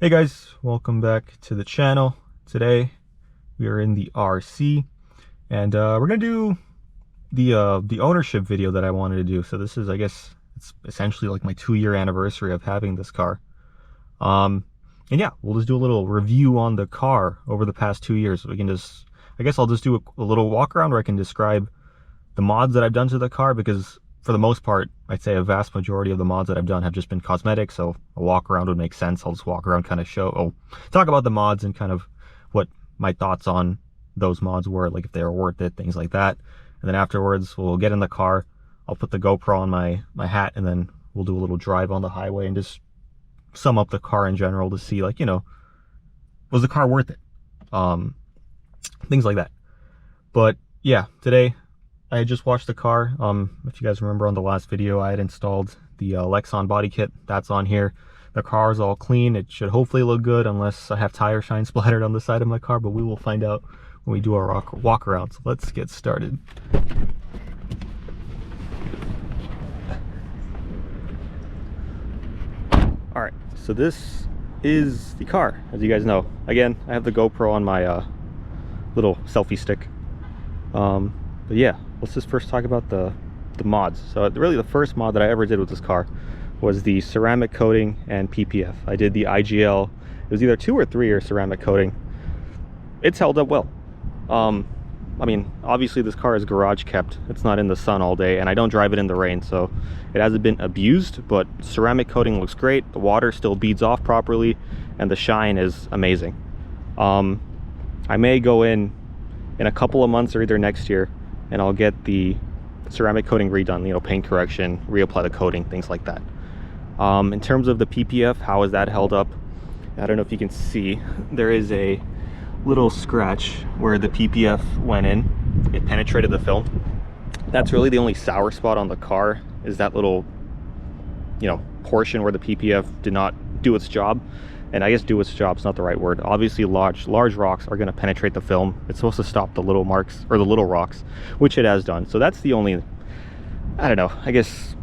Hey guys, welcome back to the channel. Today we are in the RC, and we're gonna do the ownership video that I wanted to do. So this is, I guess, it's essentially like my 2-year anniversary of having this car. And yeah, we'll just do a little review on the car over the past 2 years. We can just, I guess I'll just do a little walk around where I can describe the mods that I've done to the car, because for the most part, I'd say a vast majority of the mods that I've done have just been cosmetic, so a walk around would make sense. I'll just walk around, kind of talk about the mods and kind of what my thoughts on those mods were, like if they were worth it, things like that. And then afterwards, we'll get in the car, I'll put the GoPro on my hat, and then we'll do a little drive on the highway and just sum up the car in general to see, like, was the car worth it? Things like that. But yeah, today I had just washed the car. If you guys remember on the last video, I had installed the Lexon Bodykit. That's on here. The car is all clean. It should hopefully look good, unless I have tire shine splattered on the side of my car, but we will find out when we do our walk around. So let's get started. All right, so this is the car, as you guys know. Again, I have the GoPro on my little selfie stick. But yeah, let's just first talk about the mods. So really the first mod that I ever did with this car was the ceramic coating and PPF. I did the IGL. It was either 2 or 3 year ceramic coating. It's held up well. I mean, obviously this car is garage kept. It's not in the sun all day, and I don't drive it in the rain, so it hasn't been abused, but ceramic coating looks great. The water still beads off properly, and the shine is amazing. I may go in a couple of months or either next year, and I'll get the ceramic coating redone, paint correction, reapply the coating, things like that. In terms of the PPF, how is that held up? I don't know if you can see, there is a little scratch where the PPF went in. It penetrated the film. That's really the only sour spot on the car, is that little, portion where the PPF did not do its job. And I guess do its job is not the right word. Obviously large rocks are going to penetrate the film. It's supposed to stop the little marks, or the little rocks, which it has done. So that's the only, I don't know, I guess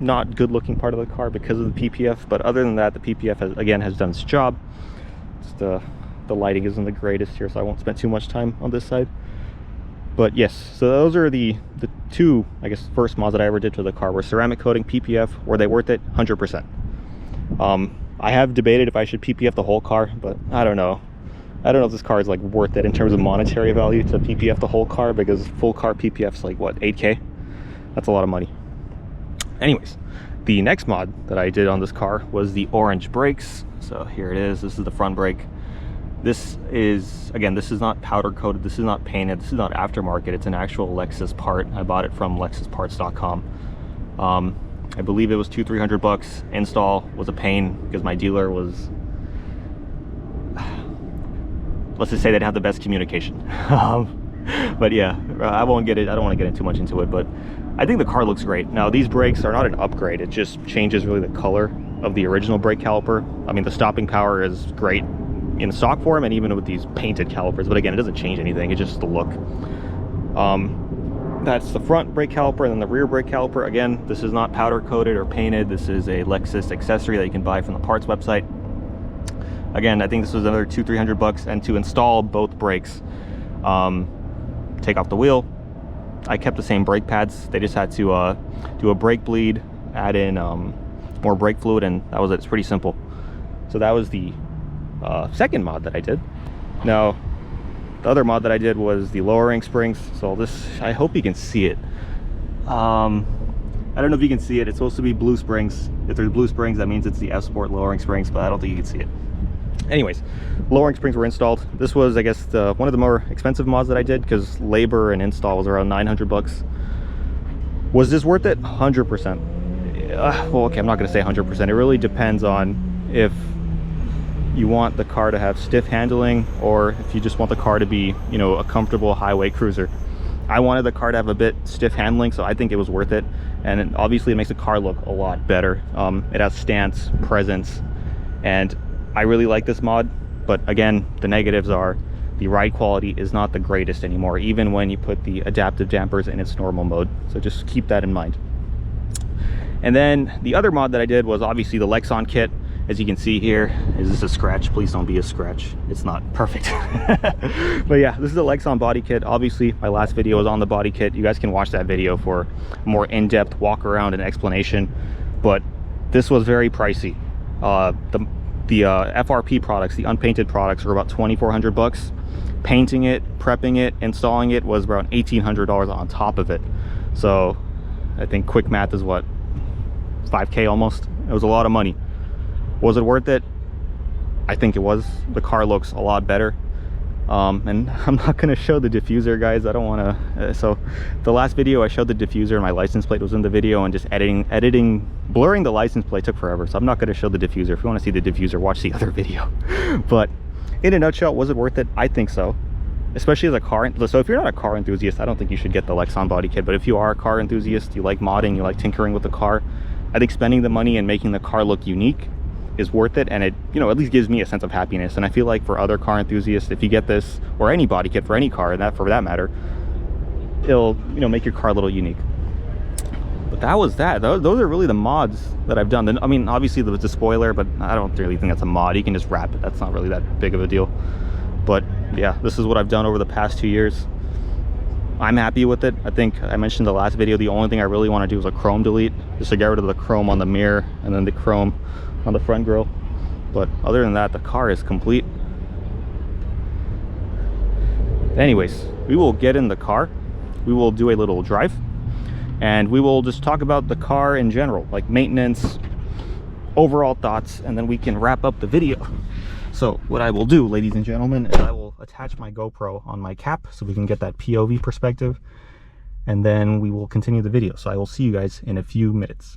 not good looking part of the car because of the PPF. But other than that, the PPF has done its job. Just the lighting isn't the greatest here, so I won't spend too much time on this side. But yes, so those are the 2, I guess, first mods that I ever did to the car, were ceramic coating, PPF. Were they worth it? 100%. I have debated if I should PPF the whole car, but I don't know. I don't know if this car is like worth it in terms of monetary value to PPF the whole car, because full car PPF's like, what, 8K? That's a lot of money. Anyways, the next mod that I did on this car was the orange brakes. So here it is. This is the front brake. This is, again, this is not powder coated. This is not painted. This is not aftermarket. It's an actual Lexus part. I bought it from lexusparts.com. I believe it was $200-300. Install was a pain because my dealer was, let's just say, they didn't have the best communication. But yeah, I don't want to get too much into it, but I think the car looks great. Now, these brakes are not an upgrade. It just changes really the color of the original brake caliper. I mean, the stopping power is great in stock form and even with these painted calipers, but again, it doesn't change anything. It's just the look. That's the front brake caliper, and then the rear brake caliper. Again, this is not powder coated or painted. This is a Lexus accessory that you can buy from the parts website. Again, I think this was another $200-300, and to install both brakes, take off the wheel. I kept the same brake pads. They just had to do a brake bleed, add in more brake fluid, and that was it. It's pretty simple. So that was the second mod that I did. Now, the other mod that I did was the lowering springs. So this, I hope you can see it. I don't know if you can see it. It's supposed to be blue springs. If there's blue springs, that means it's the F Sport lowering springs, but I don't think you can see it. Anyways, lowering springs were installed. This was, I guess, one of the more expensive mods that I did, because labor and install was around $900. Was this worth it? 100%. Well, okay, I'm not going to say 100%. It really depends on if you want the car to have stiff handling, or if you just want the car to be, a comfortable highway cruiser. I wanted the car to have a bit stiff handling, so I think it was worth it. And obviously it makes the car look a lot better. It has stance, presence, and I really like this mod. But again, the negatives are the ride quality is not the greatest anymore, even when you put the adaptive dampers in its normal mode. So just keep that in mind. And then the other mod that I did was obviously the Lexon kit. As you can see here, is this a scratch? Please don't be a scratch. It's not perfect. But yeah, this is the Lexon Bodykit. Obviously, my last video was on the Bodykit. You guys can watch that video for a more in-depth walk around and explanation. But this was very pricey. The FRP products, the unpainted products, were about $2,400. Painting it, prepping it, installing it was around $1,800 on top of it. So I think quick math is what, 5K almost. It was a lot of money. Was it worth it? I think it was. The car looks a lot better. And I'm not going to show the diffuser, guys. I don't want to. So the last video I showed the diffuser and my license plate was in the video, and just blurring the license plate took forever. So I'm not going to show the diffuser. If you want to see the diffuser, watch the other video. But in a nutshell, was it worth it? I think so. Especially as a car. So if you're not a car enthusiast, I don't think you should get the Lexon Bodykit. But if you are a car enthusiast, you like modding, you like tinkering with the car, I think spending the money and making the car look unique is worth it. And it, you know, at least gives me a sense of happiness. And I feel like for other car enthusiasts, if you get this, or any body kit for any car, and that for that matter, it'll, you know, make your car a little unique. But that was that. Those are really the mods that I've done. I mean, obviously there was the spoiler, but I don't really think that's a mod. You can just wrap it. That's not really that big of a deal. But yeah, this is what I've done over the past 2 years. I'm happy with it. I think I mentioned in the last video, the only thing I really want to do is a chrome delete, just to get rid of the chrome on the mirror and then the chrome on the front grille. But other than that, the car is complete. Anyways, we will get in the car, we will do a little drive, and we will just talk about the car in general, like maintenance, overall thoughts, and then we can wrap up the video. So what I will do, ladies and gentlemen, is I will attach my GoPro on my cap so we can get that POV perspective, and then we will continue the video. So I will see you guys in a few minutes.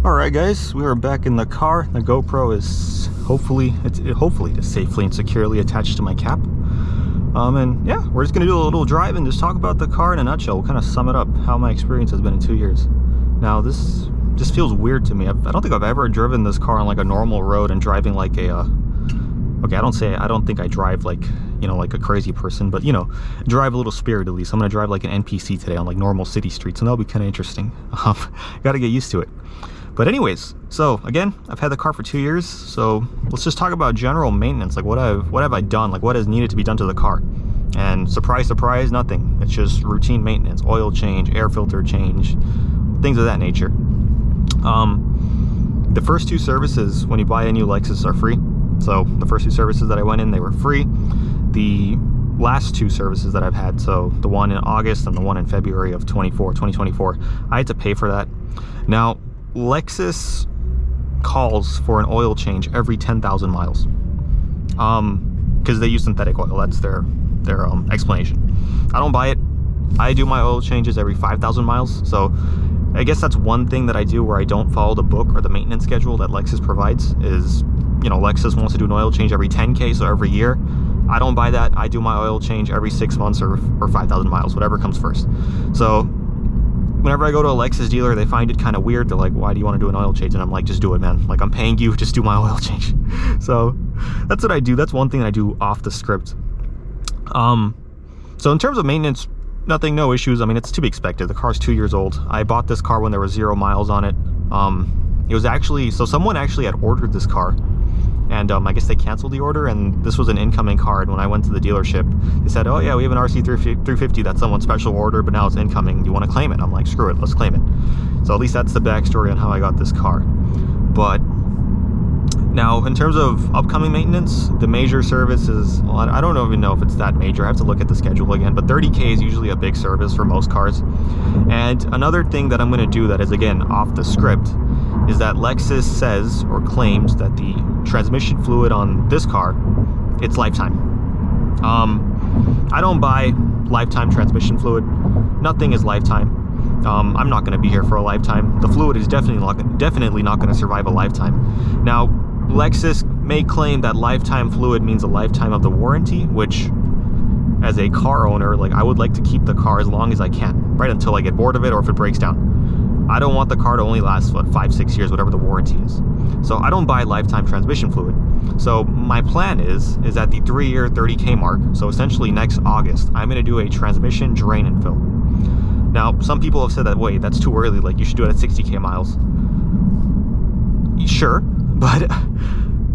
All right, guys, we are back in the car. The GoPro is hopefully just safely and securely attached to my cap. And yeah, we're just gonna do a little drive and just talk about the car in a nutshell. We'll kind of sum it up, how my experience has been in 2 years. Now, this just feels weird to me. I don't think I've ever driven this car on like a normal road and driving like a okay, I don't think I drive like, you know, like a crazy person, but you know, drive a little spiritedly. So I'm gonna drive like an NPC today on like normal city streets, and that'll be kind of interesting. Gotta get used to it. But anyways, so again, I've had the car for 2 years, so let's just talk about general maintenance. Like what have I done? Like what has needed to be done to the car? And surprise, surprise, nothing. It's just routine maintenance, oil change, air filter change, things of that nature. The first 2 services when you buy a new Lexus are free. So the first 2 services that I went in, they were free. The last 2 services that I've had, so the one in August and the one in February of 2024, I had to pay for that. Now, Lexus calls for an oil change every 10,000 miles because they use synthetic oil. That's their explanation. I don't buy it. I do my oil changes every 5,000 miles. So I guess that's one thing that I do where I don't follow the book or the maintenance schedule that Lexus provides. Is, you know, Lexus wants to do an oil change every 10K, so every year. I don't buy that. I do my oil change every 6 months or 5,000 miles, whatever comes first. So whenever I go to a Lexus dealer, they find it kind of weird. They're like, why do you want to do an oil change? And I'm like, just do it, man. Like, I'm paying you, just do my oil change. So that's what I do. That's one thing I do off the script. So in terms of maintenance, nothing, no issues. I mean, it's to be expected. The car's 2 years old. I bought this car when there was 0 miles on it. It was actually, so someone actually had ordered this car, and I guess they canceled the order, and this was an incoming car. And when I went to the dealership, they said, oh yeah, we have an RC350 that's someone's special order, but now it's incoming. Do you want to claim it? I'm like, screw it, let's claim it. So at least that's the backstory on how I got this car. But now, in terms of upcoming maintenance, the major service is, well, I don't even know if it's that major. I have to look at the schedule again, but 30K is usually a big service for most cars. And another thing that I'm going to do that is, again, off the script, is that Lexus says or claims that the transmission fluid on this car, it's lifetime. I don't buy lifetime transmission fluid. Nothing is lifetime. I'm not going to be here for a lifetime. The fluid is definitely not going to survive a lifetime. Now, Lexus may claim that lifetime fluid means a lifetime of the warranty, which, as a car owner, like, I would like to keep the car as long as I can, right, until I get bored of it or if it breaks down. I don't want the car to only last, what, 5-6 years, whatever the warranty is. So I don't buy lifetime transmission fluid. So my plan is at the 3-year 30K mark, so essentially next August, I'm going to do a transmission drain and fill. Now, some people have said that, wait, that's too early, like you should do it at 60k miles. Sure, but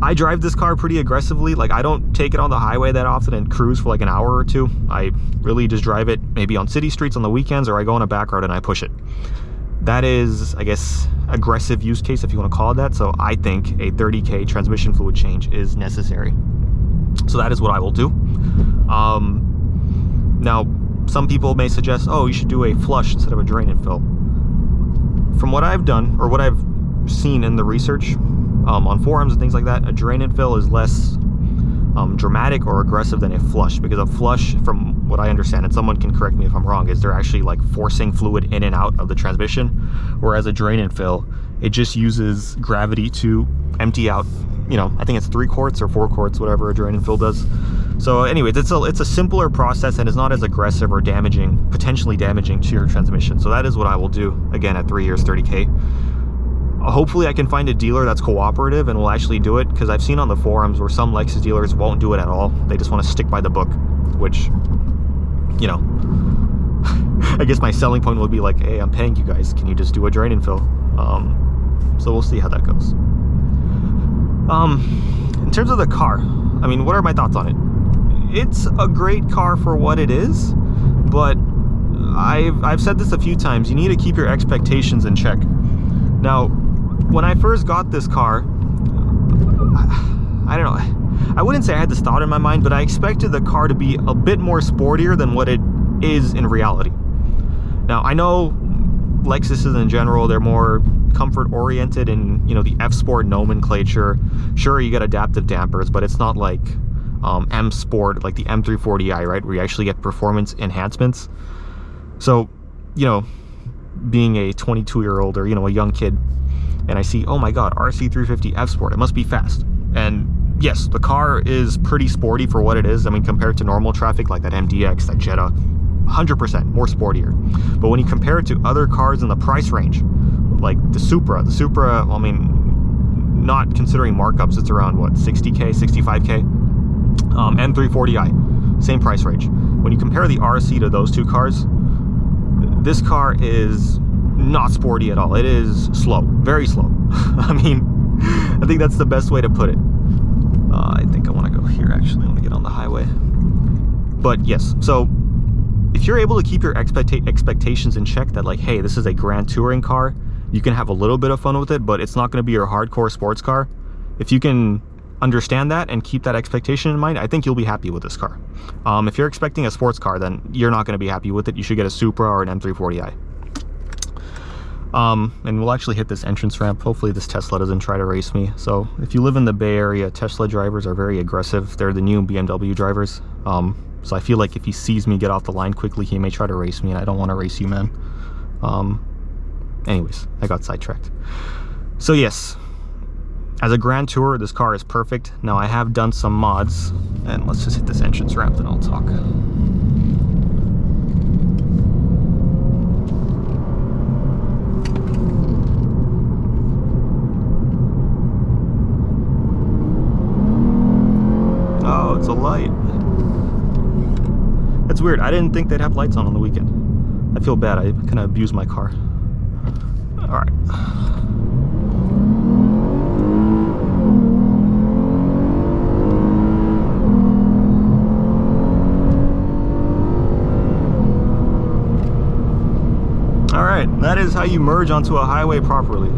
I drive this car pretty aggressively. Like, I don't take it on the highway that often and cruise for like an hour or two. I really just drive it maybe on city streets on the weekends, or I go on a back road and I push it. That is, I guess, aggressive use case, if you want to call it that. So I think a 30k transmission fluid change is necessary. So that is what I will do. Now, some people may suggest, oh, you should do a flush instead of a drain and fill. From what I've done, or what I've seen in the research on forums and things like that, a drain and fill is less dramatic or aggressive than a flush, because a flush, from what I understand, and someone can correct me if I'm wrong, is they're actually like forcing fluid in and out of the transmission, whereas a drain and fill, it just uses gravity to empty out, you know, I think it's 3 quarts or 4 quarts, whatever a drain and fill does. So anyways, it's a simpler process and is not as aggressive or damaging, potentially damaging to your transmission. So that is what I will do, again, at 3 years, 30k. Hopefully I can find a dealer that's cooperative and will actually do it, because I've seen on the forums where some Lexus dealers won't do it at all. They just want to stick by the book, which, you know, I guess my selling point would be like, hey, I'm paying you guys, can you just do a drain and fill? So we'll see how that goes. In terms of the car, I mean, what are my thoughts on it? It's a great car for what it is, but I've said this a few times, you need to keep your expectations in check. Now, when I first got this car, I don't know, I wouldn't say I had this thought in my mind, but I expected the car to be a bit more sportier than what it is in reality. Now, I know Lexuses in general, they're more comfort oriented in, you know, the F-Sport nomenclature. Sure, you get adaptive dampers, but it's not like M Sport, like the M340i, right, where you actually get performance enhancements. So, you know, being a 22-year-old or, you know, a young kid, and I see, oh my god, RC350 F-Sport, it must be fast. And yes, the car is pretty sporty for what it is. I mean, compared to normal traffic like that MDX, that Jetta, 100% more sportier. But when you compare it to other cars in the price range, like the Supra, I mean, not considering markups, it's around what, 60k, 65k. M340i, same price range. When you compare the RC to those two cars, this car is not sporty at all. It is slow, very slow. I mean, I think that's the best way to put it. I think I want to go here, actually. I want to get on the highway. But yes, so if you're able to keep your expectations in check, that like, hey, this is a grand touring car, you can have a little bit of fun with it, but it's not going to be your hardcore sports car. If you can understand that and keep that expectation in mind, I think you'll be happy with this car. If you're expecting a sports car, then you're not going to be happy with it. You should get a Supra or an M340i. And we'll actually hit this entrance ramp. Hopefully this Tesla doesn't try to race me. So if you live in the Bay Area, Tesla drivers are very aggressive. They're the new BMW drivers. So I feel like if he sees me get off the line quickly, he may try to race me, and I don't want to race you, man. Anyways, I got sidetracked. So yes, as a grand tour, this car is perfect. Now I have done some mods, and let's just hit this entrance ramp and I'll talk. Oh, it's a light. That's weird. I didn't think they'd have lights on the weekend. I feel bad. I kind of abused my car. All right. All right, that is how you merge onto a highway properly.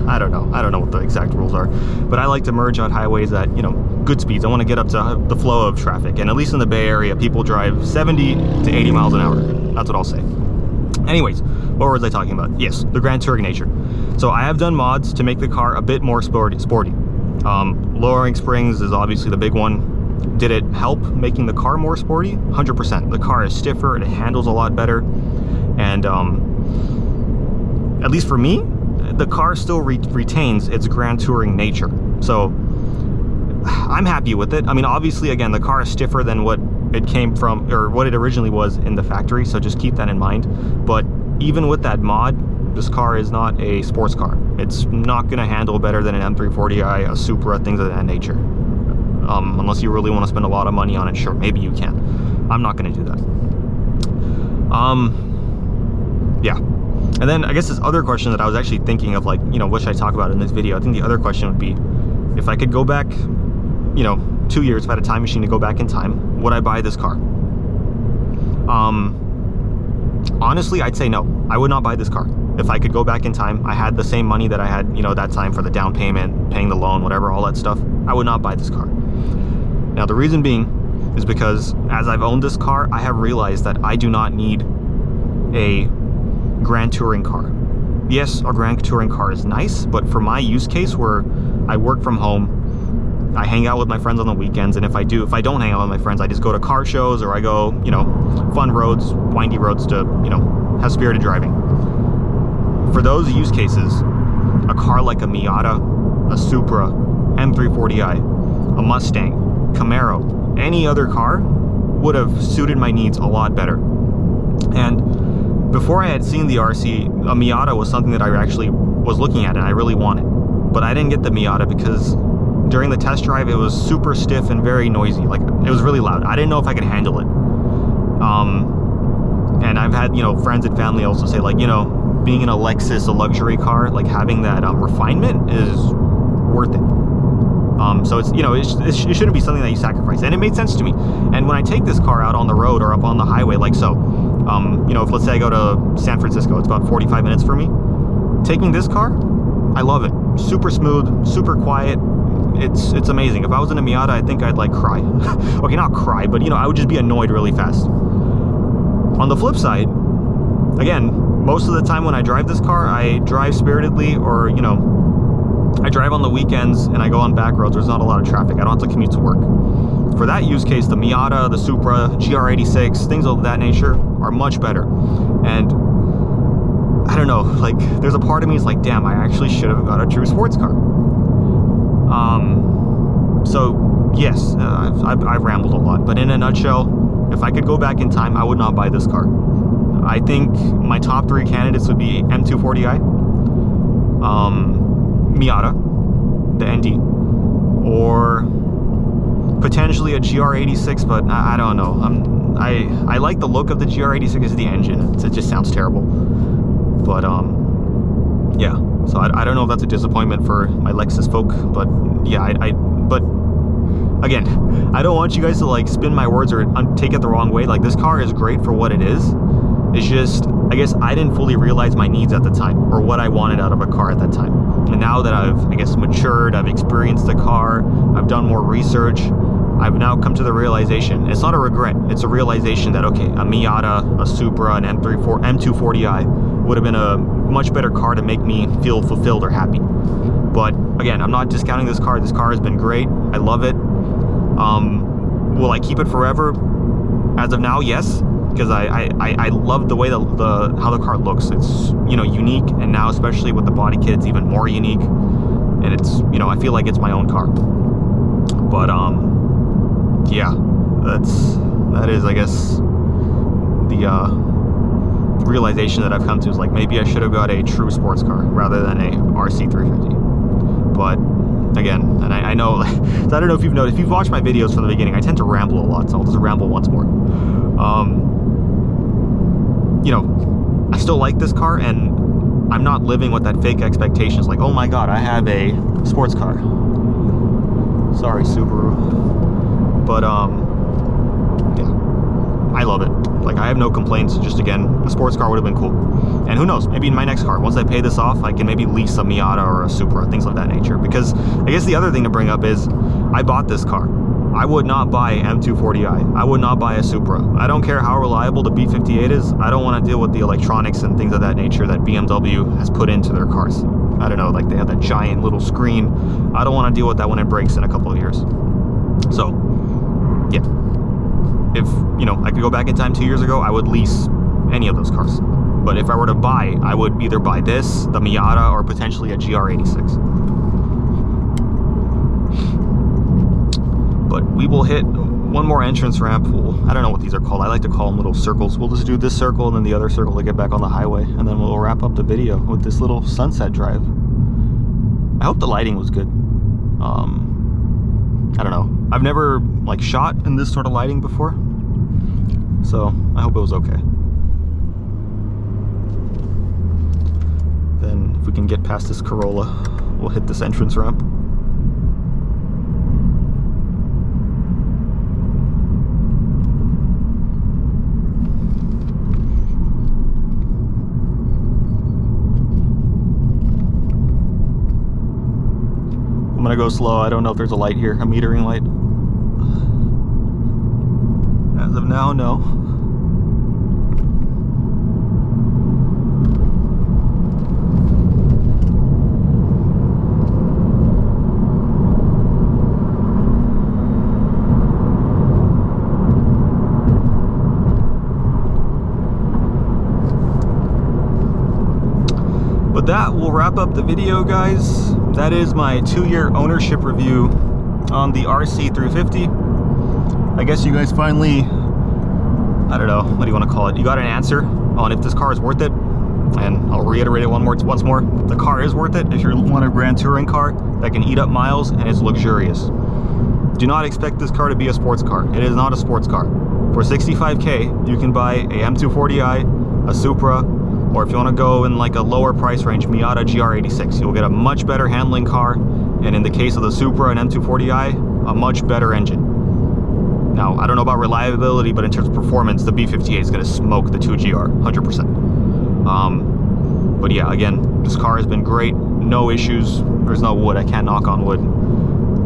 I don't know what the exact rules are, but I like to merge on highways at, you know, good speeds. I want to get up to the flow of traffic, and at least in the Bay Area, people drive 70 to 80 miles an hour. That's what I'll say. Anyways, what was I talking about? Yes, the grand touring nature. So I have done mods to make the car a bit more sporty. Lowering springs is obviously the big one. Did it help making the car more sporty? 100%. The car is stiffer, it handles a lot better, and at least for me, the car still retains its grand touring nature. So I'm happy with it. I mean, obviously, again, the car is stiffer than what it came from, or what it originally was in the factory, so just keep that in mind. But even with that mod, this car is not a sports car. It's not going to handle better than an M340i, a Supra, things of that nature. Unless you really want to spend a lot of money on it, sure, maybe you can. I'm not going to do that. yeah. And then I guess this other question that I was actually thinking of, like, you know, what should I talk about in this video? I think the other question would be, if I could go back, you know, 2 years, if I had a time machine to go back in time, would I buy this car? Honestly, I'd say no. I would not buy this car. If I could go back in time, I had the same money that I had, you know, that time for the down payment, paying the loan, whatever, all that stuff, I would not buy this car. Now, the reason being is because as I've owned this car, I have realized that I do not need a grand touring car. Yes, a grand touring car is nice, but for my use case where I work from home, I hang out with my friends on the weekends, and if I don't hang out with my friends, I just go to car shows, or I go, you know, fun roads, windy roads to, you know, have spirited driving. For those use cases, a car like a Miata, a Supra, M340i, a Mustang, Camaro, any other car would have suited my needs a lot better. And before I had seen the RC, a Miata was something that I actually was looking at and I really wanted. But I didn't get the Miata because during the test drive, it was super stiff and very noisy. Like, it was really loud. I didn't know if I could handle it. And I've had, you know, friends and family also say, like, you know, being in a Lexus, a luxury car, like having that refinement is worth it. So it's, you know, it shouldn't be something that you sacrifice. And it made sense to me. And when I take this car out on the road or up on the highway, like so, you know, if let's say I go to San Francisco, it's about 45 minutes for me. Taking this car, I love it. Super smooth, super quiet. It's amazing. If I was in a Miata, I think I'd like cry. Okay, not cry, but you know, I would just be annoyed really fast. On the flip side, again, most of the time when I drive this car, I drive spiritedly, or you know, I drive on the weekends and I go on back roads. There's not a lot of traffic. I don't have to commute to work. For that use case, the Miata, the Supra, GR86, things of that nature are much better. And I don't know, like, there's a part of me is like, damn, I actually should have got a true sports car. So yes, I've rambled a lot, but in a nutshell, if I could go back in time, I would not buy this car. I think my top 3 candidates would be M240i, Miata, the ND, or potentially a GR86, but I don't know. I like the look of the GR86 as the engine. It just sounds terrible. But yeah. So I don't know if that's a disappointment for my Lexus folk, but yeah, but again, I don't want you guys to like spin my words or take it the wrong way. Like, this car is great for what it is. It's just, I guess I didn't fully realize my needs at the time, or what I wanted out of a car at that time. And now that I've, I guess, matured, I've experienced the car, I've done more research, I've now come to the realization, it's not a regret, it's a realization that, okay, a Miata, a Supra, an M240i would have been a much better car to make me feel fulfilled or happy. But again, I'm not discounting this car. This car has been great. I love it. Will I keep it forever? As of now, yes, because I love the way how the car looks. It's, you know, unique, and now especially with the body kit, it's even more unique. And it's, you know, I feel like it's my own car. But yeah, that is, I guess, the realization that I've come to is like, maybe I should have got a true sports car rather than a RC350. But again, and I know, so I don't know if you've noticed, if you've watched my videos from the beginning, I tend to ramble a lot, so I'll just ramble once more. You know, I still like this car, and I'm not living with that fake expectations like, oh my god, I have a sports car. Sorry, Subaru. But yeah, I love it. Like, I have no complaints. Just, again, a sports car would have been cool. And who knows, maybe in my next car, once I pay this off, I can maybe lease a Miata or a Supra, things of that nature. Because I guess the other thing to bring up is, I bought this car. I would not buy M240i. I would not buy a Supra. I don't care how reliable the B58 is. I don't want to deal with the electronics and things of that nature that BMW has put into their cars. I don't know, like, they have that giant little screen. I don't want to deal with that when it breaks in a couple of years. So, yeah. If, you know, I could go back in time 2 years ago, I would lease any of those cars. But if I were to buy, I would either buy this, the Miata, or potentially a GR86. But we will hit one more entrance ramp. I don't know what these are called. I like to call them little circles. We'll just do this circle and then the other circle to get back on the highway. And then we'll wrap up the video with this little sunset drive. I hope the lighting was good. I don't know. I've never, like, shot in this sort of lighting before. So I hope it was okay. can get past this Corolla, we'll hit this entrance ramp. I'm gonna go slow. I don't know if there's a light here, a metering light. As of now, no. But that will wrap up the video, guys. That is my 2-year ownership review on the RC350. I guess you guys finally, I don't know, what do you want to call it? You got an answer on if this car is worth it. And I'll reiterate it once more. The car is worth it if you want a grand touring car that can eat up miles and is luxurious. Do not expect this car to be a sports car. It is not a sports car. For $65K, you can buy a M240i, a Supra, or if you want to go in like a lower price range, Miata GR86. You'll get a much better handling car, and in the case of the Supra and M240i, a much better engine. Now, I don't know about reliability, but in terms of performance, the B58 is going to smoke the 2GR, 100%. But yeah, again, this car has been great. No issues. There's no wood. I can't knock on wood.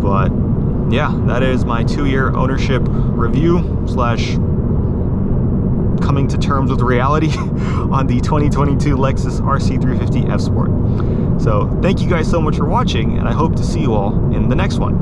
But yeah, that is my 2-year ownership review / coming to terms with reality on the 2022 Lexus RC350 F Sport. So thank you guys so much for watching, and I hope to see you all in the next one.